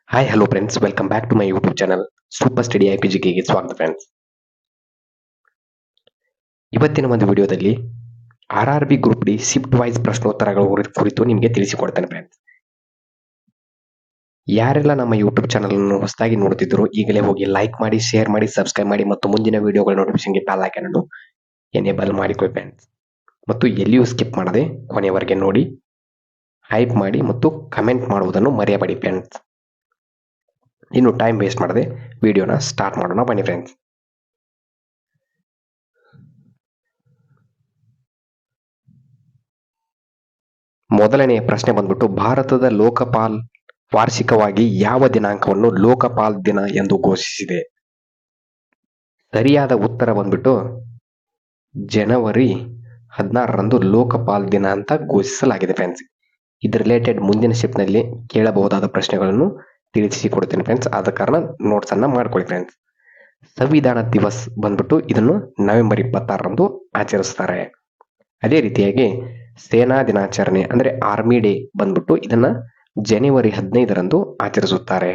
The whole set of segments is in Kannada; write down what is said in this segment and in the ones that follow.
Hi hello friends, welcome back to my YouTube channel super study IPGKಗೆ ಸ್ವಾಗತ ಫ್ರೆಂಡ್ಸ್. ಇವತ್ತಿನ ಒಂದು ವಿಡಿಯೋದಲ್ಲಿ RRB group D shift wise ಪ್ರಶ್ನೋತ್ತರಗಳ ಕುರಿತು ನಿಮಗೆ ತಿಳಿಸಿಕೊಡ್ತೇನೆ ಫ್ರೆಂಡ್ಸ್. ಯಾರೆಲ್ಲ ನಮ್ಮ ಯೂಟ್ಯೂಬ್ ಚಾನಲ್ ಅನ್ನು ಹೊಸದಾಗಿ ನೋಡುತ್ತಿದ್ದರು ಈಗಲೇ ಹೋಗಿ ಲೈಕ್ ಮಾಡಿ, ಶೇರ್ ಮಾಡಿ, ಸಬ್ಸ್ಕ್ರೈಬ್ ಮಾಡಿ ಮತ್ತು ಮುಂದಿನ ವಿಡಿಯೋಗಳ ನೋಟಿಫಿಕೇಶನ್ಗೆ ಬೆಲ್ ಐಕಾನ್ ಅನ್ನು ಎನೇಬಲ್ ಮಾಡಿಕೊಳ್ಳಿ ಫ್ರೆಂಡ್ಸ್. ಮತ್ತು ಎಲ್ಲಿಯೂ ಸ್ಕಿಪ್ ಮಾಡದೆ ಕೊನೆಯವರೆಗೆ ನೋಡಿ, ಹೈಪ್ ಮಾಡಿ ಮತ್ತು ಕಮೆಂಟ್ ಮಾಡುವುದನ್ನು ಮರೆಯಬೇಡಿ ಫ್ರೆಂಡ್ಸ್. ಇನ್ನು ಟೈಮ್ ವೇಸ್ಟ್ ಮಾಡದೆ ವಿಡಿಯೋನ ಸ್ಟಾರ್ಟ್ ಮಾಡೋಣ ಬನ್ನಿ ಫ್ರೆಂಡ್ಸ್. ಮೊದಲನೆಯ ಪ್ರಶ್ನೆ ಬಂದ್ಬಿಟ್ಟು, ಭಾರತದ ಲೋಕಪಾಲ್ ವಾರ್ಷಿಕವಾಗಿ ಯಾವ ದಿನಾಂಕವನ್ನು ಲೋಕಪಾಲ್ ದಿನ ಎಂದು ಘೋಷಿಸಿದೆ? ಸರಿಯಾದ ಉತ್ತರ ಬಂದ್ಬಿಟ್ಟು ಜನವರಿ 16ರಂದು ಲೋಕಪಾಲ್ ದಿನ ಅಂತ ಘೋಷಿಸಲಾಗಿದೆ ಫ್ರೆಂಡ್ಸ್. ಇದ್ರ ರಿಲೇಟೆಡ್ ಮುಂದಿನ ಶಿಫ್ಟ್ ನಲ್ಲಿ ಕೇಳಬಹುದಾದ ಪ್ರಶ್ನೆಗಳನ್ನು ತಿಳಿಸಿಕೊಡ್ತೇನೆ ಫ್ರೆಂಡ್ಸ್. ಆದ ಕಾರಣ ನೋಟ್ಸ್ ಅನ್ನ ಮಾಡ್ಕೊಳ್ಳಿ ಫ್ರೆಂಡ್ಸ್. ಸಂವಿಧಾನ ದಿವಸ್ ಬಂದ್ಬಿಟ್ಟು ಇದನ್ನು ನವೆಂಬರ್ 26ರಂದು ಆಚರಿಸ್ತಾರೆ. ಅದೇ ರೀತಿಯಾಗಿ ಸೇನಾ ದಿನಾಚರಣೆ ಅಂದ್ರೆ ಆರ್ಮಿ ಡೇ ಬಂದ್ಬಿಟ್ಟು ಇದನ್ನ ಜನವರಿ 15ರಂದು ಆಚರಿಸುತ್ತಾರೆ.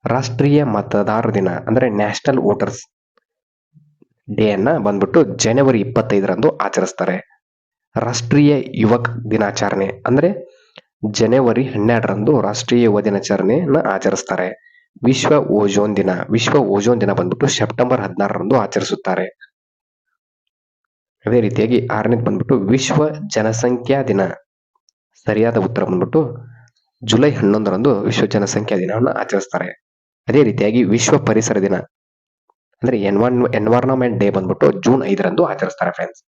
ರಾಷ್ಟ್ರೀಯ ಮತದಾರರ ದಿನ ಅಂದ್ರೆ ನ್ಯಾಷನಲ್ ವೋಟರ್ಸ್ ಡೇ ಅನ್ನ ಬಂದ್ಬಿಟ್ಟು ಜನವರಿ 25ರಂದು ಆಚರಿಸ್ತಾರೆ. ರಾಷ್ಟ್ರೀಯ ಯುವಕ ದಿನಾಚರಣೆ ಅಂದ್ರೆ ಜನವರಿ 12ರಂದು ರಾಷ್ಟ್ರೀಯ ಯುವ ದಿನಾಚರಣೆಯನ್ನ ಆಚರಿಸ್ತಾರೆ. ವಿಶ್ವ ಓಜೋನ್ ದಿನ ಬಂದ್ಬಿಟ್ಟು ಸೆಪ್ಟೆಂಬರ್ 16ರಂದು ಆಚರಿಸುತ್ತಾರೆ. ಅದೇ ರೀತಿಯಾಗಿ 6ನೇದು ಬಂದ್ಬಿಟ್ಟು ವಿಶ್ವ ಜನಸಂಖ್ಯಾ ದಿನ. ಸರಿಯಾದ ಉತ್ತರ ಬಂದ್ಬಿಟ್ಟು ಜುಲೈ 11ರಂದು ವಿಶ್ವ ಜನಸಂಖ್ಯಾ ದಿನವನ್ನು ಆಚರಿಸ್ತಾರೆ. ಅದೇ ರೀತಿಯಾಗಿ ವಿಶ್ವ ಪರಿಸರ ದಿನ ಅಂದ್ರೆ ಎನ್ವೈರನ್ಮೆಂಟ್ ಡೇ ಬಂದ್ಬಿಟ್ಟು ಜೂನ್ 5ರಂದು ಆಚರಿಸ್ತಾರೆ ಫ್ರೆಂಡ್ಸ್.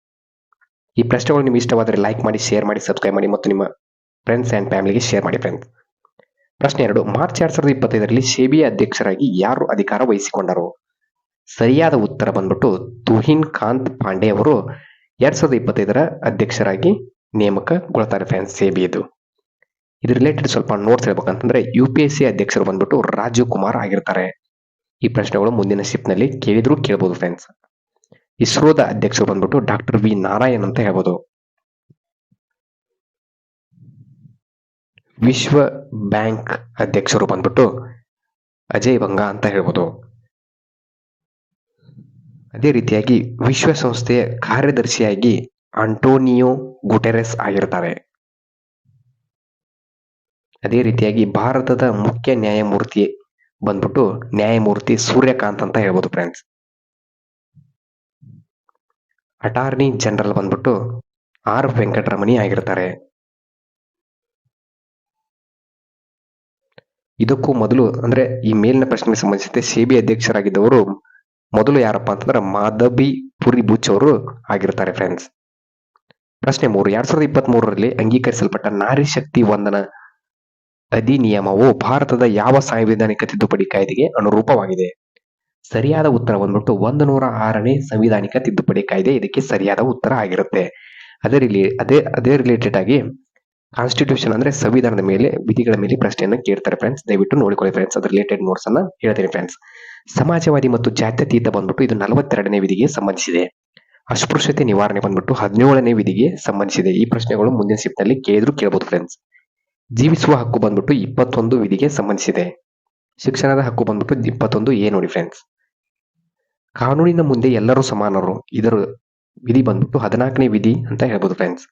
ಈ ಪ್ರಶ್ನೆಗಳು ನಿಮ್ಗೆ ಇಷ್ಟವಾದರೆ ಲೈಕ್ ಮಾಡಿ, ಶೇರ್ ಮಾಡಿ, ಸಬ್ಸ್ಕ್ರೈಬ್ ಮಾಡಿ ಮತ್ತು ನಿಮ್ಮ ಫ್ರೆಂಡ್ಸ್ ಅಂಡ್ ಫ್ಯಾಮಿಲಿಗೆ ಶೇರ್ ಮಾಡಿ ಫ್ರೆಂಡ್ಸ್. ಪ್ರಶ್ನೆ 2, ಮಾರ್ಚ್ 2025ರಲ್ಲಿ ಸೆಬಿಯ ಅಧ್ಯಕ್ಷರಾಗಿ ಯಾರು ಅಧಿಕಾರ ವಹಿಸಿಕೊಂಡರು? ಸರಿಯಾದ ಉತ್ತರ ಬಂದ್ಬಿಟ್ಟು ತುಹಿನ್ ಕಾಂತ್ ಪಾಂಡೆ ಅವರು 2025ರ ಅಧ್ಯಕ್ಷರಾಗಿ ನೇಮಕಗೊಳ್ತಾರೆ ಫ್ರೆಂಡ್ಸ್ ಸೆಬಿದು. ಇದ್ರ ರಿಲೇಟೆಡ್ ಸ್ವಲ್ಪ ನೋಟ್ಸ್ ಹೇಳ್ಬೇಕಂತಂದ್ರೆ UPSC ಅಧ್ಯಕ್ಷರು ಬಂದ್ಬಿಟ್ಟು ರಾಜೀವ್ ಕುಮಾರ್ ಆಗಿರ್ತಾರೆ. ಈ ಪ್ರಶ್ನೆಗಳು ಮುಂದಿನ ಶಿಫ್ಟ್ ನಲ್ಲಿ ಕೇಳಿದ್ರು ಕೇಳಬಹುದು ಫ್ರೆಂಡ್ಸ್. ಇಸ್ರೋದ ಅಧ್ಯಕ್ಷರು ಬಂದ್ಬಿಟ್ಟು ಡಾಕ್ಟರ್ ವಿ ನಾರಾಯಣ್ ಅಂತ ಹೇಳ್ಬೋದು. ವಿಶ್ವ ಬ್ಯಾಂಕ್ ಅಧ್ಯಕ್ಷರು ಬಂದ್ಬಿಟ್ಟು ಅಜಯ್ ಬಂಗಾ ಅಂತ ಹೇಳ್ಬೋದು. ಅದೇ ರೀತಿಯಾಗಿ ವಿಶ್ವಸಂಸ್ಥೆಯ ಕಾರ್ಯದರ್ಶಿಯಾಗಿ ಆಂಟೋನಿಯೋ ಗುಟೆರೆಸ್ ಆಗಿರ್ತಾರೆ. ಅದೇ ರೀತಿಯಾಗಿ ಭಾರತದ ಮುಖ್ಯ ನ್ಯಾಯಮೂರ್ತಿ ಬಂದ್ಬಿಟ್ಟು ನ್ಯಾಯಮೂರ್ತಿ ಸೂರ್ಯಕಾಂತ್ ಅಂತ ಹೇಳ್ಬೋದು ಫ್ರೆಂಡ್ಸ್. ಅಟಾರ್ನಿ ಜನರಲ್ ಬಂದ್ಬಿಟ್ಟು R ವೆಂಕಟರಮಣಿ ಆಗಿರ್ತಾರೆ. ಇದಕ್ಕೂ ಮೊದಲು ಅಂದ್ರೆ ಈ ಮೇಲಿನ ಪ್ರಶ್ನೆಗೆ ಸಂಬಂಧಿಸಿದಂತೆ ಸೆಬಿ ಅಧ್ಯಕ್ಷರಾಗಿದ್ದವರು ಮೊದಲು ಯಾರಪ್ಪ ಅಂತಂದ್ರೆ ಮಾಧವಿ ಪುರಿ ಬುಚ್ ಅವರು ಆಗಿರ್ತಾರೆ ಫ್ರೆಂಡ್ಸ್. ಪ್ರಶ್ನೆ 3, 2023ರಲ್ಲಿ ಅಂಗೀಕರಿಸಲ್ಪಟ್ಟ ನಾರಿ ಶಕ್ತಿ ವಂದನ ಅಧಿನಿಯಮವು ಭಾರತದ ಯಾವ ಸಾಂವಿಧಾನಿಕ ತಿದ್ದುಪಡಿ ಕಾಯ್ದೆಗೆ ಅನುರೂಪವಾಗಿದೆ? ಸರಿಯಾದ ಉತ್ತರ ಬಂದ್ಬಿಟ್ಟು 106ನೇ ಸಂವಿಧಾನಿಕ ತಿದ್ದುಪಡಿ ಕಾಯ್ದೆ ಇದಕ್ಕೆ ಸರಿಯಾದ ಉತ್ತರ ಆಗಿರುತ್ತೆ. ಅದೇ ರಿಲೇಟೆಡ್ ಆಗಿ ಕಾನ್ಸ್ಟಿಟ್ಯೂಷನ್ ಅಂದ್ರೆ ಸಂವಿಧಾನದ ಮೇಲೆ ವಿಧಿಗಳ ಮೇಲೆ ಪ್ರಶ್ನೆಯನ್ನು ಕೇಳ್ತಾರೆ ಫ್ರೆಂಡ್ಸ್. ದಯವಿಟ್ಟು ನೋಡಿಕೊಳ್ಳಿ ಫ್ರೆಂಡ್ಸ್. ಅದ್ರ ರಿಲೇಟೆಡ್ ನೋಟ್ಸ್ ಅನ್ನ ಹೇಳ್ತೀನಿ ಫ್ರೆಂಡ್ಸ್. ಸಮಾಜವಾದಿ ಮತ್ತು ಜಾತ್ಯತೀತ ಬಂದ್ಬಿಟ್ಟು ಇದು 42ನೇ ವಿಧಿಗೆ ಸಂಬಂಧಿಸಿದೆ. ಅಸ್ಪೃಶ್ಯತೆ ನಿವಾರಣೆ ಬಂದ್ಬಿಟ್ಟು 17ನೇ ವಿಧಿಗೆ ಸಂಬಂಧಿಸಿದೆ. ಈ ಪ್ರಶ್ನೆಗಳು ಮುಂದಿನ ಶಿಫ್ಟ್ ನಲ್ಲಿ ಕೇಳಿದ್ರು ಕೇಳಬಹುದು ಫ್ರೆಂಡ್ಸ್. ಜೀವಿಸುವ ಹಕ್ಕು ಬಂದ್ಬಿಟ್ಟು 21 ವಿಧಿಗೆ ಸಂಬಂಧಿಸಿದೆ. ಶಿಕ್ಷಣದ ಹಕ್ಕು ಬಂದ್ಬಿಟ್ಟು 21A ನೋಡಿ ಫ್ರೆಂಡ್ಸ್. ಕಾನೂನಿನ ಮುಂದೆ ಎಲ್ಲರೂ ಸಮಾನರು, ಇದರ ವಿಧಿ ಬಂದ್ಬಿಟ್ಟು 14ನೇ ವಿಧಿ ಅಂತ ಹೇಳ್ಬೋದು ಫ್ರೆಂಡ್ಸ್.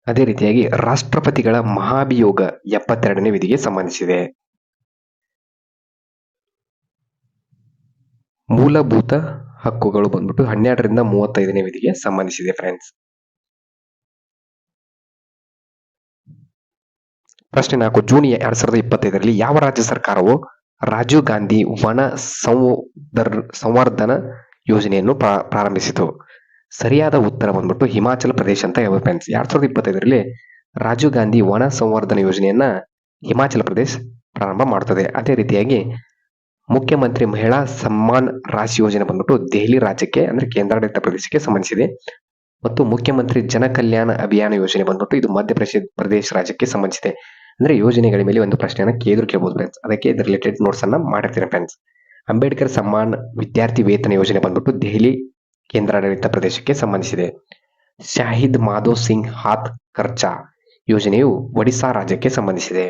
ಅದೇ ರೀತಿಯಾಗಿ ರಾಷ್ಟ್ರಪತಿಗಳ ಮಹಾಭಿಯೋಗ 72ನೇ ವಿಧಿಗೆ ಸಂಬಂಧಿಸಿದೆ. ಮೂಲಭೂತ ಹಕ್ಕುಗಳು ಬಂದ್ಬಿಟ್ಟು 12ರಿಂದ 35ನೇ ವಿಧಿಗೆ ಸಂಬಂಧಿಸಿದೆ ಫ್ರೆಂಡ್ಸ್. ಪ್ರಶ್ನೆ 4, ಜೂನ್ 2025ರಲ್ಲಿ ಯಾವ ರಾಜ್ಯ ಸರ್ಕಾರವು ರಾಜೀವ್ ಗಾಂಧಿ ವನ ಸಂವರ್ಧನ ಯೋಜನೆಯನ್ನು ಪ್ರಾರಂಭಿಸಿತು? ಸರಿಯಾದ ಉತ್ತರ ಬಂದ್ಬಿಟ್ಟು ಹಿಮಾಚಲ ಪ್ರದೇಶ ಅಂತ ಹೇಳ್ಬೋದು ಫ್ರೆಂಡ್ಸ್. 2025ರಲ್ಲಿ ರಾಜೀವ್ ಗಾಂಧಿ ವನ ಸಂವರ್ಧನ ಯೋಜನೆಯನ್ನ ಹಿಮಾಚಲ ಪ್ರದೇಶ ಪ್ರಾರಂಭ ಮಾಡುತ್ತದೆ. ಅದೇ ರೀತಿಯಾಗಿ ಮುಖ್ಯಮಂತ್ರಿ ಮಹಿಳಾ ಸಮ್ಮಾನ್ ರಾಶಿ ಯೋಜನೆ ಬಂದ್ಬಿಟ್ಟು ದೆಹಲಿ ರಾಜ್ಯಕ್ಕೆ ಅಂದ್ರೆ ಕೇಂದ್ರಾಡಳಿತ ಪ್ರದೇಶಕ್ಕೆ ಸಂಬಂಧಿಸಿದೆ. ಮತ್ತು ಮುಖ್ಯಮಂತ್ರಿ ಜನ ಕಲ್ಯಾಣ ಅಭಿಯಾನ ಯೋಜನೆ ಬಂದ್ಬಿಟ್ಟು ಇದು ಮಧ್ಯಪ್ರದೇಶ ರಾಜ್ಯಕ್ಕೆ ಸಂಬಂಧಿಸಿದೆ. ಅಂದ್ರೆ ಯೋಜನೆಗಳ ಮೇಲೆ ಒಂದು ಪ್ರಶ್ನೆಯನ್ನ ಕೇಳಬಹುದು ಫ್ರೆಂಡ್ಸ್. ಅದಕ್ಕೆ ಇದ್ರ ರಿಲೇಟೆಡ್ ನೋಟ್ಸ್ ಅನ್ನ ಮಾಡಿರ್ತೀನಿ ಫ್ರೆಂಡ್ಸ್. ಅಂಬೇಡ್ಕರ್ ಸಮ್ಮಾನ್ ವಿದ್ಯಾರ್ಥಿ ವೇತನ ಯೋಜನೆ ಬಂದ್ಬಿಟ್ಟು ದೆಹಲಿ ಕೇಂದ್ರಾಡಳಿತ ಪ್ರದೇಶಕ್ಕೆ ಸಂಬಂಧಿಸಿದೆ. ಶಾಹಿದ್ ಮಾಧವ್ ಸಿಂಗ್ ಹಾತ್ ಖರ್ಚಾ ಯೋಜನೆಯು ಒಡಿಶಾ ರಾಜ್ಯಕ್ಕೆ ಸಂಬಂಧಿಸಿದೆ.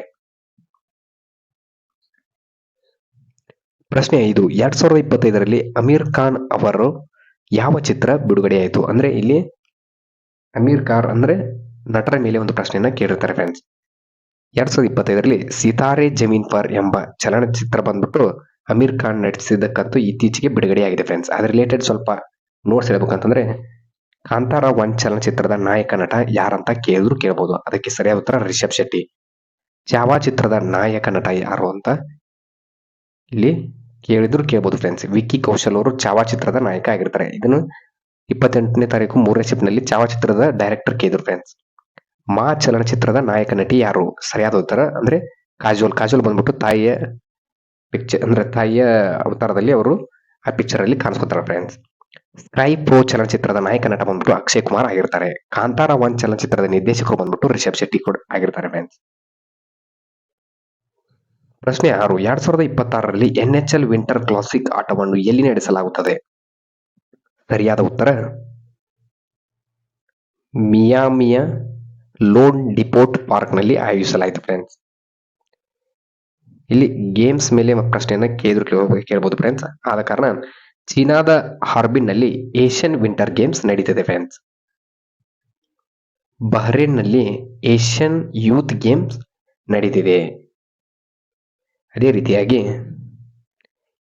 ಪ್ರಶ್ನೆ 5, 2025ರಲ್ಲಿ ಅಮೀರ್ ಖಾನ್ ಅವರು ಯಾವ ಚಿತ್ರ ಬಿಡುಗಡೆಯಾಯಿತು? ಅಂದ್ರೆ ಇಲ್ಲಿ ಅಮೀರ್ ಖಾನ್ ಅಂದ್ರೆ ನಟರ ಮೇಲೆ ಒಂದು ಪ್ರಶ್ನೆಯನ್ನ ಕೇಳಿರ್ತಾರೆ ಫ್ರೆಂಡ್ಸ್. 2025ರಲ್ಲಿ ಸಿತಾರೆ ಜಮೀನ್ ಪರ್ ಎಂಬ ಚಲನಚಿತ್ರ ಬಂದ್ಬಿಟ್ಟು ಅಮೀರ್ ಖಾನ್ ನಟಿಸಿದ್ದಕ್ಕಂತೂ ಇತ್ತೀಚೆಗೆ ಬಿಡುಗಡೆಯಾಗಿದೆ ಫ್ರೆಂಡ್ಸ್. ಅದ್ರ ರಿಲೇಟೆಡ್ ಸ್ವಲ್ಪ ನೋಟ್ಸ್ ಹೇಳ್ಬೇಕಂತಂದ್ರೆ ಕಾಂತಾರ 1 ಚಲನಚಿತ್ರದ ನಾಯಕ ನಟ ಯಾರಂತ ಕೇಳಿದ್ರು ಕೇಳಬಹುದು. ಅದಕ್ಕೆ ಸರಿಯಾದ ಉತ್ತರ ರಿಷಬ್ ಶೆಟ್ಟಿ. ಚಾವಾ ಚಿತ್ರದ ನಾಯಕ ನಟ ಯಾರು ಅಂತ ಇಲ್ಲಿ ಕೇಳಿದ್ರು ಕೇಳಬಹುದು ಫ್ರೆಂಡ್ಸ್. ವಿಕ್ಕಿ ಕೌಶಲ್ ಅವರು ಚಾವಾ ಚಿತ್ರದ ನಾಯಕ ಆಗಿರ್ತಾರೆ. ಇದನ್ನು 28ನೇ ತಾರೀಕು 3ನೇ ಶಿಫ್ಟ್ ನಲ್ಲಿ ಚಾವಾ ಚಿತ್ರದ ಡೈರೆಕ್ಟರ್ ಕೇಳಿದ್ರು ಫ್ರೆಂಡ್ಸ್. ಮಾ ಚಲನಚಿತ್ರದ ನಾಯಕ ನಟಿ ಯಾರು? ಸರಿಯಾದ ಉತ್ತರ ಅಂದ್ರೆ ಕಾಜೋಲ್. ಕಾಜೋಲ್ ಬಂದ್ಬಿಟ್ಟು ತಾಯಿಯ ಪಿಕ್ಚರ್ ಅಂದ್ರೆ ತಾಯಿಯ ಅವತಾರದಲ್ಲಿ ಅವರು ಆ ಪಿಕ್ಚರ್ ಅಲ್ಲಿ ಕಾಣಿಸ್ಕೊತಾರೆ ಫ್ರೆಂಡ್ಸ್. ಸ್ಕೈ ಪ್ರೋ ಚಲನಚಿತ್ರದ ನಾಯಕ ನಟ ಬಂದ್ಬಿಟ್ಟು ಅಕ್ಷಯ್ ಕುಮಾರ್ ಆಗಿರ್ತಾರೆ. ಕಾಂತಾರ 1 ಚಲನಚಿತ್ರದ ನಿರ್ದೇಶಕರು ಬಂದ್ಬಿಟ್ಟು ರಿಷಬ್ ಶೆಟ್ಟಿ ಕೂಡ ಆಗಿರ್ತಾರೆ ಫ್ರೆಂಡ್ಸ್. ಪ್ರಶ್ನೆ 6, 2026ರಲ್ಲಿ NHL ವಿಂಟರ್ ಕ್ಲಾಸಿಕ್ ಆಟವನ್ನು ಎಲ್ಲಿ ನಡೆಸಲಾಗುತ್ತದೆ? ಸರಿಯಾದ ಉತ್ತರ ಮಿಯಾಮಿಯ ಲೋನ್ ಡಿಪೋಟ್ ಪಾರ್ಕ್ ನಲ್ಲಿ ಆಯೋಜಿಸಲಾಯಿತು ಫ್ರೆಂಡ್ಸ್. ಇಲ್ಲಿ ಗೇಮ್ಸ್ ಮೇಲೆ ಪ್ರಶ್ನೆಯನ್ನ ಕೇಳಬಹುದು ಫ್ರೆಂಡ್ಸ್. ಆದ ಕಾರಣ ಚೀನಾದ ಹಾರ್ಬಿನ್ ನಲ್ಲಿ ಏಷ್ಯನ್ ವಿಂಟರ್ ಗೇಮ್ಸ್ ನಡೀತಿದೆ ಫ್ರೆಂಡ್ಸ್. ಬಹ್ರೇನ್ ನಲ್ಲಿ ಏಷ್ಯನ್ ಯೂತ್ ಗೇಮ್ಸ್ ನಡೀತಿದೆ. ಅದೇ ರೀತಿಯಾಗಿ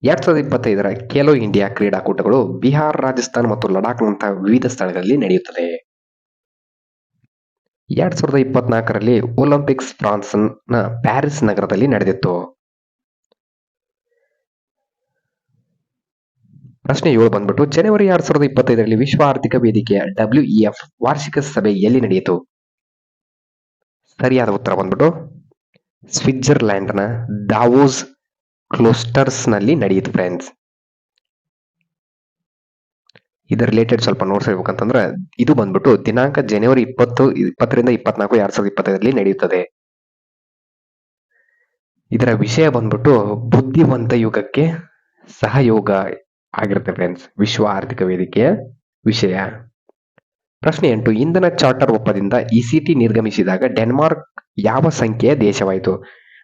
2025ರ ಖೇಲೋ ಇಂಡಿಯಾ ಕ್ರೀಡಾಕೂಟಗಳು ಬಿಹಾರ್, ರಾಜಸ್ಥಾನ್ ಮತ್ತು ಲಡಾಖ್ನಂತಹ ವಿವಿಧ ಸ್ಥಳಗಳಲ್ಲಿ ನಡೆಯುತ್ತದೆ. 2024ರಲ್ಲಿ ಒಲಿಂಪಿಕ್ಸ್ ಫ್ರಾನ್ಸ್ನ ಪ್ಯಾರಿಸ್ ನಗರದಲ್ಲಿ ನಡೆದಿತ್ತು. ಪ್ರಶ್ನೆ 7 ಬಂದ್ಬಿಟ್ಟು ಜನವರಿ 2025ರಲ್ಲಿ ವಿಶ್ವ ಆರ್ಥಿಕ ವೇದಿಕೆಯ WEF ವಾರ್ಷಿಕ ಸಭೆ ಎಲ್ಲಿ ನಡೆಯಿತು? ಸರಿಯಾದ ಉತ್ತರ ಬಂದ್ಬಿಟ್ಟು ಸ್ವಿಟ್ಜರ್ಲ್ಯಾಂಡ್ನ ದಾವೋಸ್ ಕ್ಲೋಸ್ಟರ್ಸ್ ನಲ್ಲಿ ನಡೆಯಿತು ಫ್ರೆಂಡ್ಸ್. ಇದರ ರಿಲೇಟೆಡ್ ಸ್ವಲ್ಪ ನೋಟ್ಸ್ ಹೇಳ್ಬೇಕಂತಂದ್ರೆ ಇದು ಬಂದ್ಬಿಟ್ಟು ದಿನಾಂಕ ಜನವರಿ 20ರಿಂದ 24, 2025ರಲ್ಲಿ ನಡೆಯುತ್ತದೆ. ಇದರ ವಿಷಯ ಬಂದ್ಬಿಟ್ಟು ಬುದ್ಧಿವಂತ ಯುಗಕ್ಕೆ ಸಹಯೋಗ ಆಗಿರುತ್ತೆ ಫ್ರೆಂಡ್ಸ್. ವಿಶ್ವ ಆರ್ಥಿಕ ವೇದಿಕೆಯ ವಿಷಯ. ಪ್ರಶ್ನೆ 8, ಇಂಧನ ಚಾರ್ಟರ್ ಒಪ್ಪಂದದಿಂದ ECT ನಿರ್ಗಮಿಸಿದಾಗ ಡೆನ್ಮಾರ್ಕ್ ಯಾವ ಸಂಖ್ಯೆಯ ದೇಶವಾಯಿತು?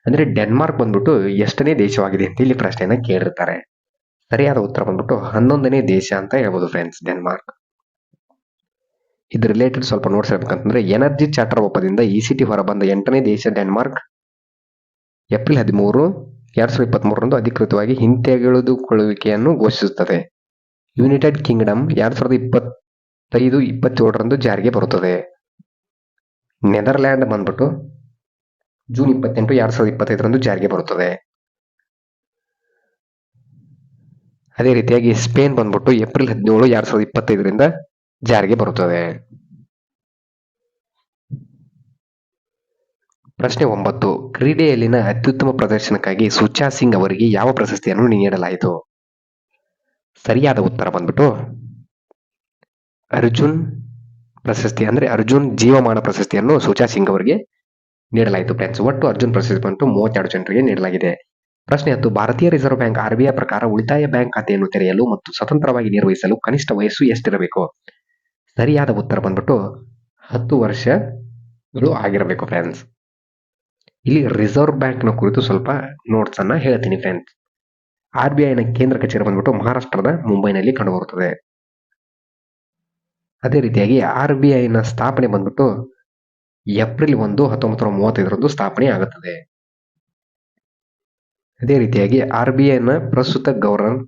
ಅಂದ್ರೆ ಡೆನ್ಮಾರ್ಕ್ ಬಂದ್ಬಿಟ್ಟು ಎಷ್ಟನೇ ದೇಶವಾಗಿದೆ ಅಂತ ಇಲ್ಲಿ ಪ್ರಶ್ನೆಯನ್ನ ಕೇಳಿರ್ತಾರೆ. ಸರಿಯಾದ ಉತ್ತರ ಬಂದ್ಬಿಟ್ಟು 11ನೇ ದೇಶ ಅಂತ ಹೇಳ್ಬೋದು ಫ್ರೆಂಡ್ಸ್ ಡೆನ್ಮಾರ್ಕ್. ಇದ್ರ ರಿಲೇಟೆಡ್ ಸ್ವಲ್ಪ ನೋಟ್ಸ್ ಹೇಳ್ಬೇಕಂತಂದ್ರೆ ಎನರ್ಜಿ ಚಾರ್ಟರ್ ಒಪ್ಪಂದದಿಂದ ECT ಹೊರಬಂದ 8ನೇ ದೇಶ ಡೆನ್ಮಾರ್ಕ್. ಏಪ್ರಿಲ್ 13, 2023ರಂದು ಅಧಿಕೃತವಾಗಿ ಹಿಂತೆಗೆದುಕೊಳ್ಳುವಿಕೆಯನ್ನು ಘೋಷಿಸುತ್ತದೆ. ಯುನೈಟೆಡ್ ಕಿಂಗ್ಡಮ್ 2025-27ರಂದು ಜಾರಿಗೆ ಬರುತ್ತದೆ. ನೆದರ್ಲ್ಯಾಂಡ್ ಬಂದ್ಬಿಟ್ಟು ಜೂನ್ 28, 2025ರಂದು ಜಾರಿಗೆ ಬರುತ್ತದೆ. ಅದೇ ರೀತಿಯಾಗಿ ಸ್ಪೇನ್ ಬಂದ್ಬಿಟ್ಟು ಏಪ್ರಿಲ್ 17, 2025ರಿಂದ ಜಾರಿಗೆ ಬರುತ್ತದೆ. ಪ್ರಶ್ನೆ 9, ಕ್ರೀಡೆಯಲ್ಲಿನ ಅತ್ಯುತ್ತಮ ಪ್ರದರ್ಶನಕ್ಕಾಗಿ ಸುಚಾ ಸಿಂಗ್ ಅವರಿಗೆ ಯಾವ ಪ್ರಶಸ್ತಿಯನ್ನು ನೀಡಲಾಯಿತು? ಸರಿಯಾದ ಉತ್ತರ ಬಂದ್ಬಿಟ್ಟು ಅರ್ಜುನ್ ಪ್ರಶಸ್ತಿ ಅಂದ್ರೆ ಅರ್ಜುನ್ ಜೀವಮಾನ ಪ್ರಶಸ್ತಿಯನ್ನು ಸುಚಾ ಸಿಂಗ್ ಅವರಿಗೆ ನೀಡಲಾಯಿತು ಫ್ರೆಂಡ್ಸ್. ಒಟ್ಟು ಅರ್ಜುನ್ ಪ್ರಶಸ್ತಿ ಬಂತು 32 ಜನರಿಗೆ ನೀಡಲಾಗಿದೆ. ಪ್ರಶ್ನೆ 10, ಭಾರತೀಯ ರಿಸರ್ವ್ ಬ್ಯಾಂಕ್ RBI ಪ್ರಕಾರ ಉಳಿತಾಯ ಬ್ಯಾಂಕ್ ಖಾತೆಯನ್ನು ತೆರೆಯಲು ಮತ್ತು ಸ್ವತಂತ್ರವಾಗಿ ನಿರ್ವಹಿಸಲು ಕನಿಷ್ಠ ವಯಸ್ಸು ಎಷ್ಟಿರಬೇಕು? ಸರಿಯಾದ ಉತ್ತರ ಬಂದ್ಬಿಟ್ಟು 10 ವರ್ಷಗಳು ಆಗಿರಬೇಕು ಫ್ರೆಂಡ್ಸ್. ಇಲ್ಲಿ ರಿಸರ್ವ್ ಬ್ಯಾಂಕ್ ನ ಕುರಿತು ಸ್ವಲ್ಪ ನೋಟ್ಸ್ ಅನ್ನ ಹೇಳ್ತೀನಿ ಫ್ರೆಂಡ್ಸ್. RBI ನ ಕೇಂದ್ರ ಕಚೇರಿ ಬಂದ್ಬಿಟ್ಟು ಮಹಾರಾಷ್ಟ್ರದ ಮುಂಬೈನಲ್ಲಿ ಕಂಡುಬರುತ್ತದೆ. ಅದೇ ರೀತಿಯಾಗಿ RBI ನ ಸ್ಥಾಪನೆ ಬಂದ್ಬಿಟ್ಟು ಏಪ್ರಿಲ್ 1, 1935ರಂದು ಸ್ಥಾಪನೆ ಆಗುತ್ತದೆ. ಅದೇ ರೀತಿಯಾಗಿ RBI ನ ಪ್ರಸ್ತುತ ಗವರ್ನರ್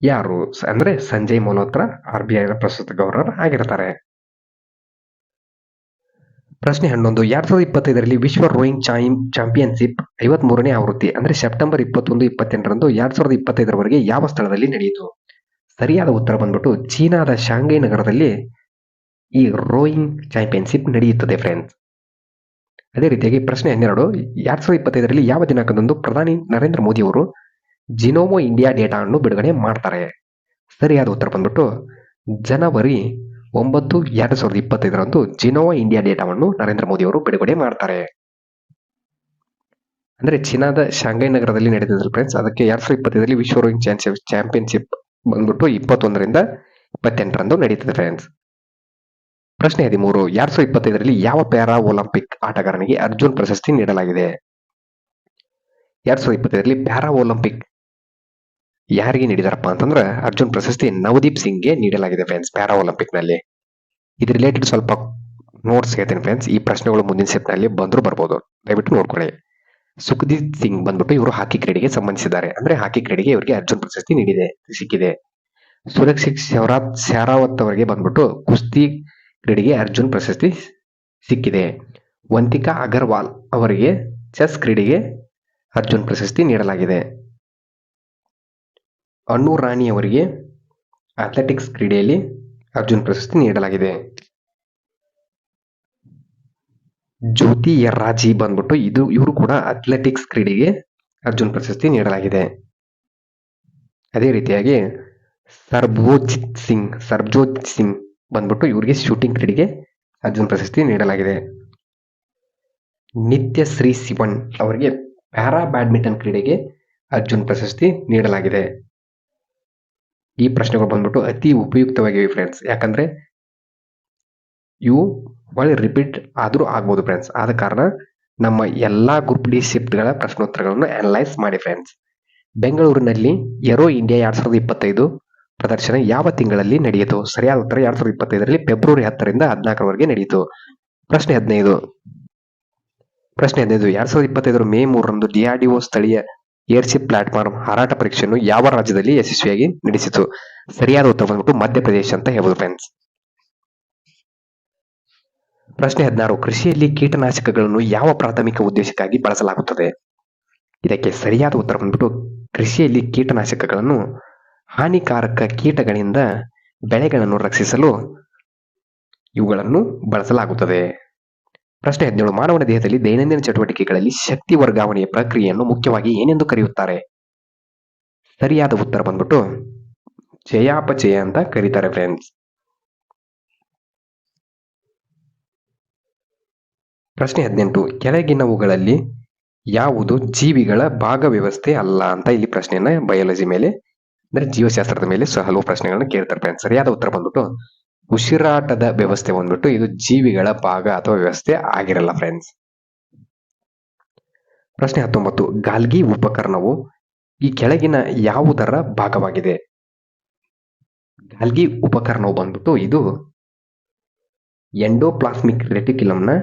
ಯಾರು? ಅಂದ್ರೆ ಸಂಜಯ್ ಮಲ್ಹೋತ್ರಾ RBI ನ ಪ್ರಸ್ತುತ ಗವರ್ನರ್ ಆಗಿರ್ತಾರೆ. ಪ್ರಶ್ನೆ 11, 2025ರಲ್ಲಿ ವಿಶ್ವ ರೋಯಿಂಗ್ ಚಾಂಪಿಯನ್ಶಿಪ್ 53ನೇ ಆವೃತ್ತಿ ಅಂದ್ರೆ ಸೆಪ್ಟೆಂಬರ್ 21, 28ರಂದು 2025ರವರೆಗೆ ಯಾವ ಸ್ಥಳದಲ್ಲಿ ನಡೆಯಿತು? ಸರಿಯಾದ ಉತ್ತರ ಬಂದ್ಬಿಟ್ಟು ಚೀನಾದ ಶಾಂಘೈ ನಗರದಲ್ಲಿ ಈ ರೋಯಿಂಗ್ ಚಾಂಪಿಯನ್ಶಿಪ್ ನಡೆಯುತ್ತದೆ ಫ್ರೆಂಡ್ಸ್. ಅದೇ ರೀತಿಯಾಗಿ ಪ್ರಶ್ನೆ 12, 2025ರಲ್ಲಿ ಯಾವ ದಿನಾಂಕದಂದು ಪ್ರಧಾನಿ ನರೇಂದ್ರ ಮೋದಿ ಅವರು ಜಿನೋಮೋ ಇಂಡಿಯಾ ಡೇಟಾ ಅನ್ನು ಬಿಡುಗಡೆ ಮಾಡ್ತಾರೆ? ಸರಿಯಾದ ಉತ್ತರ ಬಂದ್ಬಿಟ್ಟು ಜನವರಿ 9, 2025ರಂದು ಜಿನೋಮೋ ಇಂಡಿಯಾ ಡೇಟಾವನ್ನು ನರೇಂದ್ರ ಮೋದಿ ಅವರು ಬಿಡುಗಡೆ ಮಾಡ್ತಾರೆ. ಅಂದ್ರೆ ಚೀನಾದ ಶಾಂಘೈ ನಗರದಲ್ಲಿ ನಡೆದಿದೆ ಫ್ರೆಂಡ್ಸ್. ಅದಕ್ಕೆ 2025ರಲ್ಲಿ ವಿಶ್ವ ರೋಯಿಂಗ್ ಚಾಂಪಿಯನ್ಶಿಪ್ ಬಂದ್ಬಿಟ್ಟು 21ರಿಂದ 28ರಂದು ನಡೀತದೆ ಫ್ರೆಂಡ್ಸ್. ಪ್ರಶ್ನೆ 13, 2025ರಲ್ಲಿ ಯಾವ ಪ್ಯಾರಾ ಒಲಿಂಪಿಕ್ ಆಟಗಾರನಿಗೆ ಅರ್ಜುನ್ ಪ್ರಶಸ್ತಿ ನೀಡಲಾಗಿದೆ? 2025ರಲ್ಲಿ ಪ್ಯಾರಾ ಒಲಿಂಪಿಕ್ ಯಾರಿಗೆ ನೀಡಿದಾರಪ್ಪ ಅಂತಂದ್ರೆ ಅರ್ಜುನ್ ಪ್ರಶಸ್ತಿ ನವದೀಪ್ ಸಿಂಗ್ಗೆ ನೀಡಲಾಗಿದೆ ಫ್ರೆಂಡ್ಸ್ ಪ್ಯಾರಾ ಒಲಿಂಪಿಕ್ ನಲ್ಲಿ. ಇದು ರಿಲೇಟೆಡ್ ಸ್ವಲ್ಪ ನೋಟ್ಸ್ ಹೇಳ್ತೀನಿ ಫ್ರೆಂಡ್ಸ್. ಈ ಪ್ರಶ್ನೆಗಳು ಮುಂದಿನ ಸೆಟ್ ನಲ್ಲಿ ಬಂದರೂ ಬರ್ಬೋದು, ದಯವಿಟ್ಟು ನೋಡ್ಕೊಳ್ಳಿ. ಸುಖದೀಪ್ ಸಿಂಗ್ ಬಂದ್ಬಿಟ್ಟು ಇವರು ಹಾಕಿ ಕ್ರೀಡೆಗೆ ಸಂಬಂಧಿಸಿದ್ದಾರೆ, ಅಂದ್ರೆ ಹಾಕಿ ಕ್ರೀಡೆಗೆ ಇವರಿಗೆ ಅರ್ಜುನ್ ಪ್ರಶಸ್ತಿ ಸಿಕ್ಕಿದೆ. ಸುರಕ್ಷಿತ್ ಶೆರಾವತ್ ಅವರಿಗೆ ಬಂದ್ಬಿಟ್ಟು ಕುಸ್ತಿ ಕ್ರೀಡೆಗೆ ಅರ್ಜುನ್ ಪ್ರಶಸ್ತಿ ಸಿಕ್ಕಿದೆ. ವಂತಿಕಾ ಅಗರ್ವಾಲ್ ಅವರಿಗೆ ಚೆಸ್ ಕ್ರೀಡೆಗೆ ಅರ್ಜುನ್ ಪ್ರಶಸ್ತಿ ನೀಡಲಾಗಿದೆ. ಅನ್ನು ರಾಣಿ ಅವರಿಗೆ ಅಥ್ಲೆಟಿಕ್ಸ್ ಕ್ರೀಡೆಯಲ್ಲಿ ಅರ್ಜುನ್ ಪ್ರಶಸ್ತಿ ನೀಡಲಾಗಿದೆ. ಜ್ಯೋತಿ ಎರ್ರಾಜಿ ಬಂದ್ಬಿಟ್ಟು ಇವರು ಕೂಡ ಅಥ್ಲೆಟಿಕ್ಸ್ ಕ್ರೀಡೆಗೆ ಅರ್ಜುನ್ ಪ್ರಶಸ್ತಿ ನೀಡಲಾಗಿದೆ. ಅದೇ ರೀತಿಯಾಗಿ ಸರ್ಬ್ಜೋತ್ ಸಿಂಗ್ ಬಂದ್ಬಿಟ್ಟು ಇವರಿಗೆ ಶೂಟಿಂಗ್ ಕ್ರೀಡೆಗೆ ಅರ್ಜುನ್ ಪ್ರಶಸ್ತಿ ನೀಡಲಾಗಿದೆ. ನಿತ್ಯಶ್ರೀ ಶಿವನ್ ಅವರಿಗೆ ಪ್ಯಾರಾ ಬ್ಯಾಡ್ಮಿಂಟನ್ ಕ್ರೀಡೆಗೆ ಅರ್ಜುನ್ ಪ್ರಶಸ್ತಿ ನೀಡಲಾಗಿದೆ. ಈ ಪ್ರಶ್ನೆಗಳು ಬಂದ್ಬಿಟ್ಟು ಅತಿ ಉಪಯುಕ್ತವಾಗಿವೆ ಫ್ರೆಂಡ್ಸ್, ಯಾಕಂದ್ರೆ ಇವು ಒಳ್ಳೆ ರಿಪೀಟ್ ಆದ್ರೂ ಆಗ್ಬೋದು ಫ್ರೆಂಡ್ಸ್. ಆದ ಕಾರಣ ನಮ್ಮ ಎಲ್ಲಾ ಗ್ರೂಪ್ ಡಿ ಶಿಫ್ಟ್ಗಳ ಪ್ರಶ್ನೋತ್ತರಗಳನ್ನು ಅನಲೈಸ್ ಮಾಡಿ ಫ್ರೆಂಡ್ಸ್. ಬೆಂಗಳೂರಿನಲ್ಲಿ ಏರೋ ಇಂಡಿಯಾ 2025 ಪ್ರದರ್ಶನ ಯಾವ ತಿಂಗಳಲ್ಲಿ ನಡೆಯಿತು? ಸರಿಯಾದ ಉತ್ತರ 2025ರಲ್ಲಿ ಫೆಬ್ರವರಿ 10ರಿಂದ 14ರವರೆಗೆ ನಡೆಯಿತು. ಪ್ರಶ್ನೆ 15 2025 ಮೇ 3ರಂದು DRDO ಸ್ಥಳೀಯ ಏರ್ಶಿಪ್ ಪ್ಲಾಟ್ಫಾರ್ಮ್ ಹಾರಾಟ ಪರೀಕ್ಷೆಯನ್ನು ಯಾವ ರಾಜ್ಯದಲ್ಲಿ ಯಶಸ್ವಿಯಾಗಿ ನಡೆಸಿತು? ಸರಿಯಾದ ಉತ್ತರ ಬಂದ್ಬಿಟ್ಟು ಮಧ್ಯಪ್ರದೇಶ ಅಂತ ಹೇಳ್ಬೋದು ಫ್ರೆಂಡ್ಸ್. ಪ್ರಶ್ನೆ 16 ಕೃಷಿಯಲ್ಲಿ ಕೀಟನಾಶಕಗಳನ್ನು ಯಾವ ಪ್ರಾಥಮಿಕ ಉದ್ದೇಶಕ್ಕಾಗಿ ಬಳಸಲಾಗುತ್ತದೆ? ಇದಕ್ಕೆ ಸರಿಯಾದ ಉತ್ತರ ಬಂದ್ಬಿಟ್ಟು ಕೃಷಿಯಲ್ಲಿ ಕೀಟನಾಶಕಗಳನ್ನು ಹಾನಿಕಾರಕ ಕೀಟಗಳಿಂದ ಬೆಳೆಗಳನ್ನು ರಕ್ಷಿಸಲು ಇವುಗಳನ್ನು ಬಳಸಲಾಗುತ್ತದೆ. ಪ್ರಶ್ನೆ 17 ಮಾನವನ ದೇಹದಲ್ಲಿ ದೈನಂದಿನ ಚಟುವಟಿಕೆಗಳಲ್ಲಿ ಶಕ್ತಿ ವರ್ಗಾವಣೆಯ ಪ್ರಕ್ರಿಯೆಯನ್ನು ಮುಖ್ಯವಾಗಿ ಏನೆಂದು ಕರೆಯುತ್ತಾರೆ? ಸರಿಯಾದ ಉತ್ತರ ಬಂದ್ಬಿಟ್ಟು ಚಯಾಪಚಯ ಅಂತ ಕರೀತಾರೆ ಫ್ರೆಂಡ್ಸ್. ಪ್ರಶ್ನೆ 18 ಕೆಳಗಿನವುಗಳಲ್ಲಿ ಯಾವುದು ಜೀವಿಗಳ ಭಾಗ ವ್ಯವಸ್ಥೆ ಅಲ್ಲ ಅಂತ ಇಲ್ಲಿ ಪ್ರಶ್ನೆಯನ್ನ ಬಯಾಲಜಿ ಮೇಲೆ ಅಂದ್ರೆ ಜೀವಶಾಸ್ತ್ರದ ಮೇಲೆ ಹಲವು ಪ್ರಶ್ನೆಗಳನ್ನ ಕೇಳ್ತಾರೆ ಫ್ರೆಂಡ್ಸ್. ಸರಿಯಾದ ಉತ್ತರ ಬಂದ್ಬಿಟ್ಟು ಉಸಿರಾಟದ ವ್ಯವಸ್ಥೆ ಬಂದ್ಬಿಟ್ಟು ಇದು ಜೀವಿಗಳ ಭಾಗ ಅಥವಾ ವ್ಯವಸ್ಥೆ ಆಗಿರಲ್ಲ ಫ್ರೆಂಡ್ಸ್. ಪ್ರಶ್ನೆ 19 ಗಾಲ್ಗಿ ಉಪಕರಣವು ಈ ಕೆಳಗಿನ ಯಾವುದರ ಭಾಗವಾಗಿದೆ? ಗಾಲ್ಗಿ ಉಪಕರಣವು ಬಂದ್ಬಿಟ್ಟು ಇದು ಎಂಡೋಪ್ಲಾಸ್ಮಿಕ್ ರೆಟಿಕ್ಯುಲಮ್ನ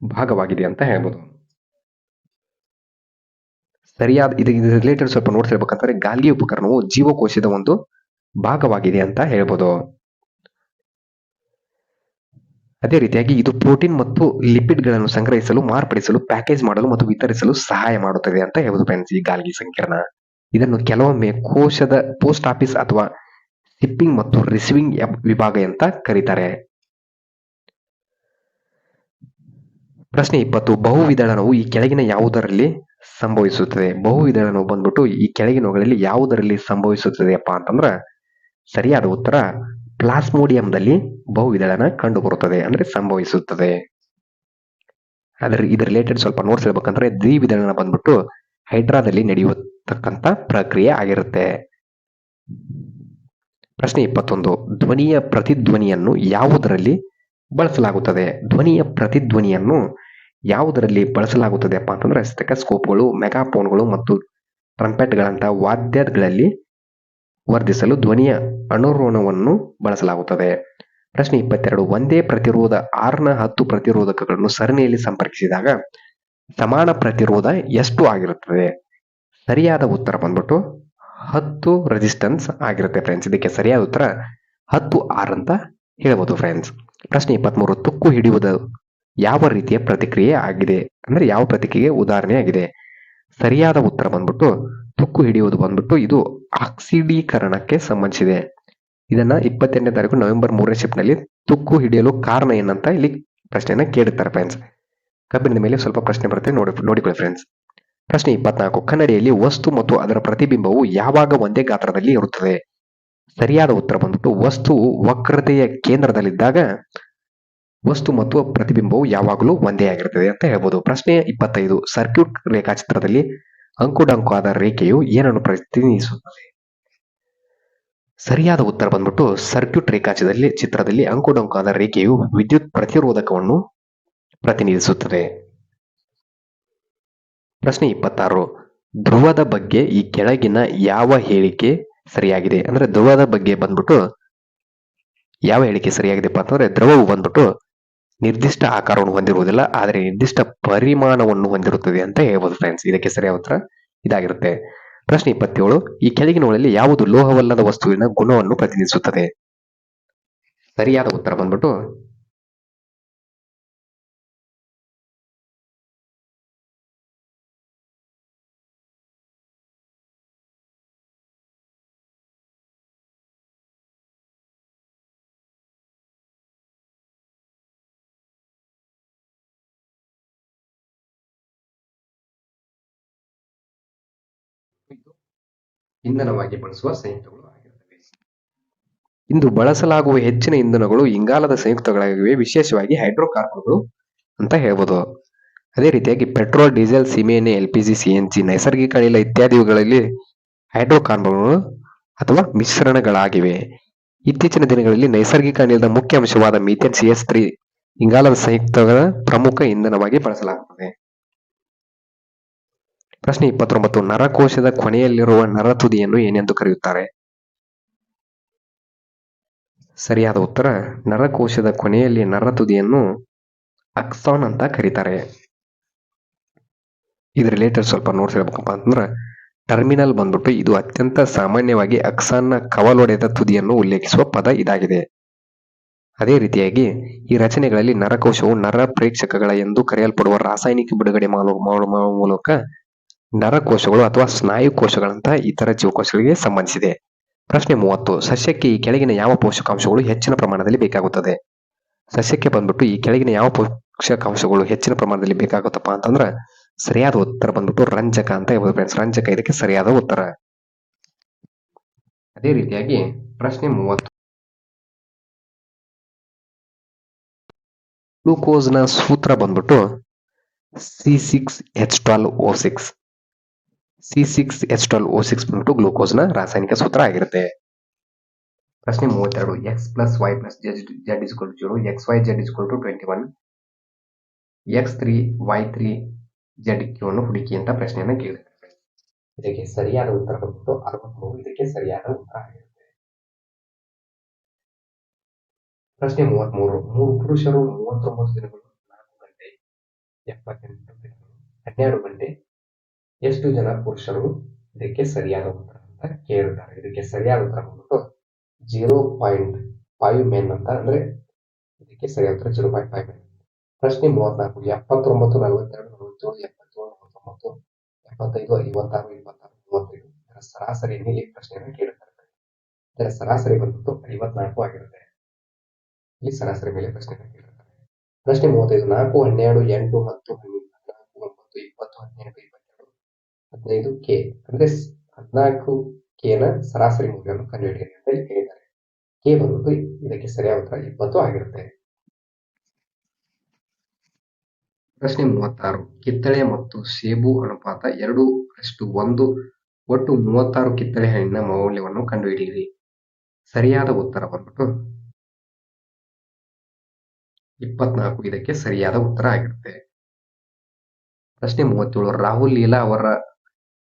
ಭಾಗವಾಗಿದೆ ಅಂತ ಹೇಳ್ಬೋದು. ಸರಿಯಾದ ಇದು ರಿಲೇಟೆಡ್ ಸ್ವಲ್ಪ ನೋಟ್ಸ್ ಹೇಳ್ಬೇಕಂದ್ರೆ ಗಾಲ್ಗಿ ಉಪಕರಣವು ಜೀವಕೋಶದ ಒಂದು ಭಾಗವಾಗಿದೆ ಅಂತ ಹೇಳ್ಬೋದು. ಅದೇ ರೀತಿಯಾಗಿ ಇದು ಪ್ರೋಟೀನ್ ಮತ್ತು ಲಿಪಿಡ್ಗಳನ್ನು ಸಂಗ್ರಹಿಸಲು, ಮಾರ್ಪಡಿಸಲು, ಪ್ಯಾಕೇಜ್ ಮಾಡಲು ಮತ್ತು ವಿತರಿಸಲು ಸಹಾಯ ಮಾಡುತ್ತದೆ ಅಂತ ಹೇಳ್ಬೋದು ಫ್ರೆಂಡ್ಸ್. ಈ ಗಾಲ್ಗಿ ಸಂಕೀರ್ಣ ಇದನ್ನು ಕೆಲವೊಮ್ಮೆ ಕೋಶದ ಪೋಸ್ಟ್ ಆಫೀಸ್ ಅಥವಾ ಶಿಪ್ಪಿಂಗ್ ಮತ್ತು ರಿಸೀವಿಂಗ್ ವಿಭಾಗ ಅಂತ ಕರೀತಾರೆ. ಪ್ರಶ್ನೆ 20 ಬಹುವಿದಳನವು ಈ ಕೆಳಗಿನ ಯಾವುದರಲ್ಲಿ ಸಂಭವಿಸುತ್ತದೆ? ಬಹುವಿದಳನವು ಬಂದ್ಬಿಟ್ಟು ಈ ಕೆಳಗಿನವುಗಳಲ್ಲಿ ಯಾವುದರಲ್ಲಿ ಸಂಭವಿಸುತ್ತದೆಯಪ್ಪ ಅಂತಂದ್ರ ಸರಿಯಾದ ಉತ್ತರ ಪ್ಲಾಸ್ಮೋಡಿಯಂದಲ್ಲಿ ಬಹುವಿದಳನ ಕಂಡು ಬರುತ್ತದೆ, ಅಂದ್ರೆ ಸಂಭವಿಸುತ್ತದೆ. ಇದ್ರ ರಿಲೇಟೆಡ್ ಸ್ವಲ್ಪ ನೋಟ್ಸ್ ಹೇಳ್ಬೇಕಂದ್ರೆ ದ್ವಿವಿದಳನ ಬಂದ್ಬಿಟ್ಟು ಹೈಡ್ರಾದಲ್ಲಿ ನಡೆಯತಕ್ಕಂತ ಪ್ರಕ್ರಿಯೆ ಆಗಿರುತ್ತೆ. ಪ್ರಶ್ನೆ 21 ಧ್ವನಿಯ ಪ್ರತಿಧ್ವನಿಯನ್ನು ಯಾವುದರಲ್ಲಿ ಬಳಸಲಾಗುತ್ತದೆ? ಧ್ವನಿಯ ಪ್ರತಿಧ್ವನಿಯನ್ನು ಯಾವುದರಲ್ಲಿ ಬಳಸಲಾಗುತ್ತದೆಪ್ಪ ಅಂತಂದ್ರೆ ಸ್ಟೆಥೋಸ್ಕೋಪ್ಗಳು, ಮೆಗಾಫೋನ್ಗಳು ಮತ್ತು ಟ್ರಂಪೆಟ್ಗಳಂತಹ ವಾದ್ಯಗಳಲ್ಲಿ ವರ್ಧಿಸಲು ಧ್ವನಿಯ ಅನುರಣನವನ್ನು ಬಳಸಲಾಗುತ್ತದೆ. ಪ್ರಶ್ನೆ 22 ಒಂದೇ ಪ್ರತಿರೋಧ R ನ 10 ಪ್ರತಿರೋಧಕಗಳನ್ನು ಸರಣಿಯಲ್ಲಿ ಸಂಪರ್ಕಿಸಿದಾಗ ಸಮಾನ ಪ್ರತಿರೋಧ ಎಷ್ಟು ಆಗಿರುತ್ತದೆ? ಸರಿಯಾದ ಉತ್ತರ ಬಂದ್ಬಿಟ್ಟು 10 ರೆಸಿಸ್ಟೆನ್ಸ್ ಆಗಿರುತ್ತೆ ಫ್ರೆಂಡ್ಸ್. ಇದಕ್ಕೆ ಸರಿಯಾದ ಉತ್ತರ 10R ಅಂತ ಹೇಳ್ಬೋದು ಫ್ರೆಂಡ್ಸ್. ಪ್ರಶ್ನೆ 23 ತುಕ್ಕು ಹಿಡಿಯುವುದು ಯಾವ ರೀತಿಯ ಪ್ರತಿಕ್ರಿಯೆ ಆಗಿದೆ, ಅಂದ್ರೆ ಯಾವ ಪ್ರತಿಕ್ರಿಯೆ ಉದಾಹರಣೆ ಆಗಿದೆ? ಸರಿಯಾದ ಉತ್ತರ ಬಂದ್ಬಿಟ್ಟು ತುಕ್ಕು ಹಿಡಿಯುವುದು ಬಂದ್ಬಿಟ್ಟು ಇದು ಆಕ್ಸಿಡೀಕರಣಕ್ಕೆ ಸಂಬಂಧಿಸಿದೆ. ಇದನ್ನ 28ನೇ ತಾರೀಕು ನವೆಂಬರ್ 3ನೇ ಶಿಫ್ಟ್ ನಲ್ಲಿ ತುಕ್ಕು ಹಿಡಿಯಲು ಕಾರಣ ಏನಂತ ಇಲ್ಲಿ ಪ್ರಶ್ನೆಯನ್ನ ಕೇಳುತ್ತಾರೆ ಫ್ರೆಂಡ್ಸ್. ಕಬ್ಬಿಣದ ಮೇಲೆ ಸ್ವಲ್ಪ ಪ್ರಶ್ನೆ ಬರುತ್ತೆ, ನೋಡಿಕೊಳ್ಳಿ ಫ್ರೆಂಡ್ಸ್. ಪ್ರಶ್ನೆ 24 ಕನ್ನಡಿಯಲ್ಲಿ ವಸ್ತು ಮತ್ತು ಅದರ ಪ್ರತಿಬಿಂಬವು ಯಾವಾಗ ಒಂದೇ ಗಾತ್ರದಲ್ಲಿ ಇರುತ್ತದೆ? ಸರಿಯಾದ ಉತ್ತರ ಬಂದ್ಬಿಟ್ಟು ವಸ್ತುವು ವಕ್ರತೆಯ ಕೇಂದ್ರದಲ್ಲಿದ್ದಾಗ ವಸ್ತು ಮತ್ತು ಪ್ರತಿಬಿಂಬವು ಯಾವಾಗಲೂ ಒಂದೇ ಆಗಿರುತ್ತದೆ ಅಂತ ಹೇಳ್ಬೋದು. ಪ್ರಶ್ನೆ 25 ಸರ್ಕ್ಯೂಟ್ ರೇಖಾಚಿತ್ರದಲ್ಲಿ ಅಂಕುಡೊಂಕಾದ ರೇಖೆಯು ಏನನ್ನು ಪ್ರತಿನಿಧಿಸುತ್ತದೆ? ಸರಿಯಾದ ಉತ್ತರ ಬಂದ್ಬಿಟ್ಟು ಸರ್ಕ್ಯೂಟ್ ಚಿತ್ರದಲ್ಲಿ ಅಂಕುಡೊಂಕಾದ ರೇಖೆಯು ವಿದ್ಯುತ್ ಪ್ರತಿರೋಧಕವನ್ನು ಪ್ರತಿನಿಧಿಸುತ್ತದೆ. ಪ್ರಶ್ನೆ 26 ಧ್ರುವದ ಬಗ್ಗೆ ಈ ಕೆಳಗಿನ ಯಾವ ಹೇಳಿಕೆ ಸರಿಯಾಗಿದೆ. ಅಂದ್ರೆ ದ್ರವದ ಬಗ್ಗೆ ಬಂದ್ಬಿಟ್ಟು ಯಾವ ಹೇಳಿಕೆ ಸರಿಯಾಗಿದೆಪ್ಪ ಅಂತಂದ್ರೆ ದ್ರವವು ಬಂದ್ಬಿಟ್ಟು ನಿರ್ದಿಷ್ಟ ಆಕಾರವನ್ನು ಹೊಂದಿರುವುದಿಲ್ಲ, ಆದರೆ ನಿರ್ದಿಷ್ಟ ಪರಿಮಾಣವನ್ನು ಹೊಂದಿರುತ್ತದೆ ಅಂತ ಹೇಳ್ಬೋದು ಫ್ರೆಂಡ್ಸ್. ಇದಕ್ಕೆ ಸರಿಯಾದ ಉತ್ತರ ಇದಾಗಿರುತ್ತೆ. ಪ್ರಶ್ನೆ 27, ಈ ಕೆಳಗಿನವುಗಳಲ್ಲಿ ಯಾವುದು ಲೋಹವಲ್ಲದ ವಸ್ತುವಿನ ಗುಣವನ್ನು ಪ್ರತಿನಿಧಿಸುತ್ತದೆ? ಸರಿಯಾದ ಉತ್ತರ ಬಂದ್ಬಿಟ್ಟು ಇಂಧನವಾಗಿ ಬಳಸುವ ಸಂಯುಕ್ತಗಳು ಆಗಿರುತ್ತವೆ. ಇಂದು ಬಳಸಲಾಗುವ ಹೆಚ್ಚಿನ ಇಂಧನಗಳು ಇಂಗಾಲದ ಸಂಯುಕ್ತಗಳಾಗಿವೆ, ವಿಶೇಷವಾಗಿ ಹೈಡ್ರೋಕಾರ್ಬನ್ಗಳು ಅಂತ ಹೇಳ್ಬೋದು. ಅದೇ ರೀತಿಯಾಗಿ ಪೆಟ್ರೋಲ್, ಡೀಸೆಲ್, ಸೀಮೆಎಣ್ಣೆ, LPG, CNG, ನೈಸರ್ಗಿಕ ಅನಿಲ ಇತ್ಯಾದಿಗಳಲ್ಲಿ ಹೈಡ್ರೋಕಾರ್ಬನ್ಗಳು ಅಥವಾ ಮಿಶ್ರಣಗಳಾಗಿವೆ. ಇತ್ತೀಚಿನ ದಿನಗಳಲ್ಲಿ ನೈಸರ್ಗಿಕ ಅನಿಲದ ಮುಖ್ಯ ಅಂಶವಾದ ಮೀಥೇನ್, CS3 ಇಂಗಾಲದ ಸಂಯುಕ್ತಗಳ ಪ್ರಮುಖ ಇಂಧನವಾಗಿ ಬಳಸಲಾಗುತ್ತದೆ. ಪ್ರಶ್ನೆ 29, ನರಕೋಶದ ಕೊನೆಯಲ್ಲಿರುವ ನರತುದಿಯನ್ನು ಏನೆಂದು ಕರೆಯುತ್ತಾರೆ? ಸರಿಯಾದ ಉತ್ತರ ನರಕೋಶದ ಕೊನೆಯಲ್ಲಿ ನರತುದಿಯನ್ನು ಅಕ್ಸಾನ್ ಅಂತ ಕರೀತಾರೆ. ಇದು ರಿಲೇಟೆಡ್ ಸ್ವಲ್ಪ ನೋಟ್ಸ್ ಹೇಳ್ಬೇಕಪ್ಪ ಅಂತಂದ್ರೆ ಟರ್ಮಿನಲ್ ಬಂದ್ಬಿಟ್ಟು ಇದು ಅತ್ಯಂತ ಸಾಮಾನ್ಯವಾಗಿ ಅಕ್ಸಾನ್ನ ಕವಲೊಡೆದ ತುದಿಯನ್ನು ಉಲ್ಲೇಖಿಸುವ ಪದ ಇದಾಗಿದೆ. ಅದೇ ರೀತಿಯಾಗಿ ಈ ರಚನೆಗಳಲ್ಲಿ ನರಕೋಶವು ನರ ಪ್ರೇಕ್ಷಕಗಳ ಎಂದು ಕರೆಯಲ್ಪಡುವ ರಾಸಾಯನಿಕ ಬಿಡುಗಡೆ ಮಾಡುವ ಮೂಲಕ ನರಕೋಶಗಳು ಅಥವಾ ಸ್ನಾಯು ಕೋಶಗಳಂತ ಇತರ ಜೀವಕೋಶಗಳಿಗೆ ಸಂಬಂಧಿಸಿದೆ. ಪ್ರಶ್ನೆ 30, ಸಸ್ಯಕ್ಕೆ ಈ ಕೆಳಗಿನ ಯಾವ ಪೋಷಕಾಂಶಗಳು ಹೆಚ್ಚಿನ ಪ್ರಮಾಣದಲ್ಲಿ ಬೇಕಾಗುತ್ತದೆ? ಸಸ್ಯಕ್ಕೆ ಬಂದ್ಬಿಟ್ಟು ಈ ಕೆಳಗಿನ ಯಾವ ಪೋಷಕಾಂಶಗಳು ಹೆಚ್ಚಿನ ಪ್ರಮಾಣದಲ್ಲಿ ಬೇಕಾಗುತ್ತಪ್ಪ ಅಂತಂದ್ರೆ ಸರಿಯಾದ ಉತ್ತರ ಬಂದ್ಬಿಟ್ಟು ರಂಜಕ ಅಂತ ಹೇಳ್ಬೋದು ಫ್ರೆಂಡ್ಸ್. ರಂಜಕ ಇದಕ್ಕೆ ಸರಿಯಾದ ಉತ್ತರ. ಅದೇ ರೀತಿಯಾಗಿ ಪ್ರಶ್ನೆ 30, ಗ್ಲೂಕೋಸ್ನ ಸೂತ್ರ ಬಂದ್ಬಿಟ್ಟು C6H12O6. C6H12O6 ಬಂದ್ಬಿಟ್ಟು ಗ್ಲೂಕೋಸ್ನ ರಾಸಾಯನಿಕ ಸೂತ್ರ ಆಗಿರುತ್ತೆ. ಪ್ರಶ್ನೆ 32, x + y + z = 0, xy z = 21, x3 y3 z ಅನ್ನು ಹುಡುಕಿ ಅಂತ ಪ್ರಶ್ನೆಯನ್ನ ಕೇಳಿದ್ದಾರೆ. ಇದಕ್ಕೆ ಸರಿಯಾದ ಉತ್ತರ ಬಂದ್ಬಿಟ್ಟು 63. ಇದಕ್ಕೆ ಸರಿಯಾದ ಉತ್ತರ ಆಗಿರುತ್ತೆ. ಪ್ರಶ್ನೆ 33, 3 ಪುರುಷರು 39 ದಿನಗಳು 4 ಗಂಟೆ 78 ದಿನಗಳು 12 ಗಂಟೆ ಎಷ್ಟು ಜನ ಪುರುಷರು? ಇದಕ್ಕೆ ಸರಿಯಾದ ಉತ್ತರ ಅಂತ ಕೇಳಿದ್ದಾರೆ. ಇದಕ್ಕೆ ಸರಿಯಾದ ಉತ್ತರ ಬಂದ್ಬಿಟ್ಟು 0.5 ಮೆನ್ ಅಂತ, ಅಂದ್ರೆ ಇದಕ್ಕೆ ಸರಿಯಾದ ಉತ್ತರ 0.5 ಮೆನ್. ಪ್ರಶ್ನೆ 34, 79 42 47 77 49 75 56 26 35 ಇದರ ಸರಾಸರಿಯನ್ನು ಈ ಪ್ರಶ್ನೆಯನ್ನು ಕೇಳುತ್ತಾರೆ. ಇದರ ಸರಾಸರಿ ಬಂದ್ಬಿಟ್ಟು 54 ಆಗಿರುತ್ತೆ. ಇಲ್ಲಿ ಸರಾಸರಿ ಮೇಲೆ ಪ್ರಶ್ನೆಯನ್ನು ಕೇಳುತ್ತಾರೆ. ಪ್ರಶ್ನೆ 35, 4 12 8 10 14 9 20 18 22 15 ಕೆ ಅಂದ್ರೆ 14 ಕೆ ನ ಸರಾಸರಿ ಮೌಲ್ಯವನ್ನು ಕಂಡುಹಿಡಿಯಿರಿ ಅಂತ ಹೇಳಿದ್ದಾರೆ. ಕೆ ಬಂದ್ಬಿಟ್ಟು ಇದಕ್ಕೆ ಸರಿಯಾದ ಉತ್ತರ 20 ಆಗಿರುತ್ತೆ. ಪ್ರಶ್ನೆ 36, ಕಿತ್ತಳೆ ಮತ್ತು ಸೇಬು ಅನುಪಾತ 2:1, ಒಟ್ಟು 36 ಕಿತ್ತಳೆ ಹಣ್ಣಿನ ಮೌಲ್ಯವನ್ನು ಕಂಡುಹಿಡಿಯಿರಿ. ಸರಿಯಾದ ಉತ್ತರ ಬಂದ್ಬಿಟ್ಟು 24. ಇದಕ್ಕೆ ಸರಿಯಾದ ಉತ್ತರ ಆಗಿರುತ್ತೆ. ಪ್ರಶ್ನೆ 37, ರಾಹುಲ್ ಲೀಲಾ ಅವರ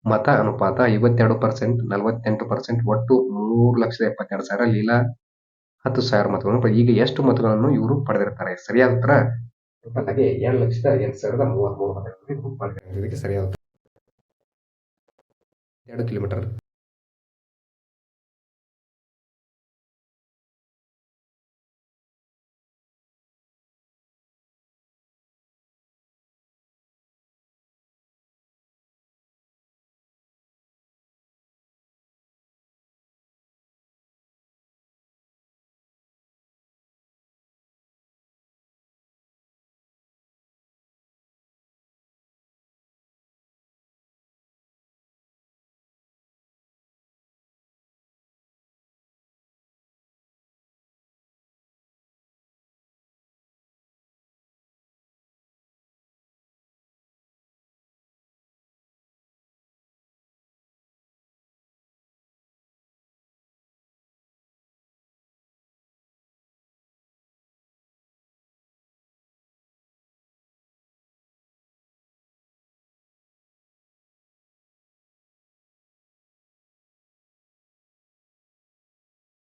ಮತ ಅನುಪಾತ 52%, 48%, ಒಟ್ಟು 3,72,000, ಲೀಲಾ 10,000 ಮತಗಳನ್ನು. ಈಗ ಎಷ್ಟು ಮತಗಳನ್ನು ಇವರು ಪಡೆದಿರ್ತಾರೆ? ಸರಿಯಾದ ಉತ್ತರ ಟೋಟಲ್ ಆಗಿ 2,08,033 ಮತಗಳನ್ನು ಪಡೆದಿದ್ದಾರೆ. ಇದಕ್ಕೆ ಸರಿಯಾದ 2 ಕಿಲೋಮೀಟರ್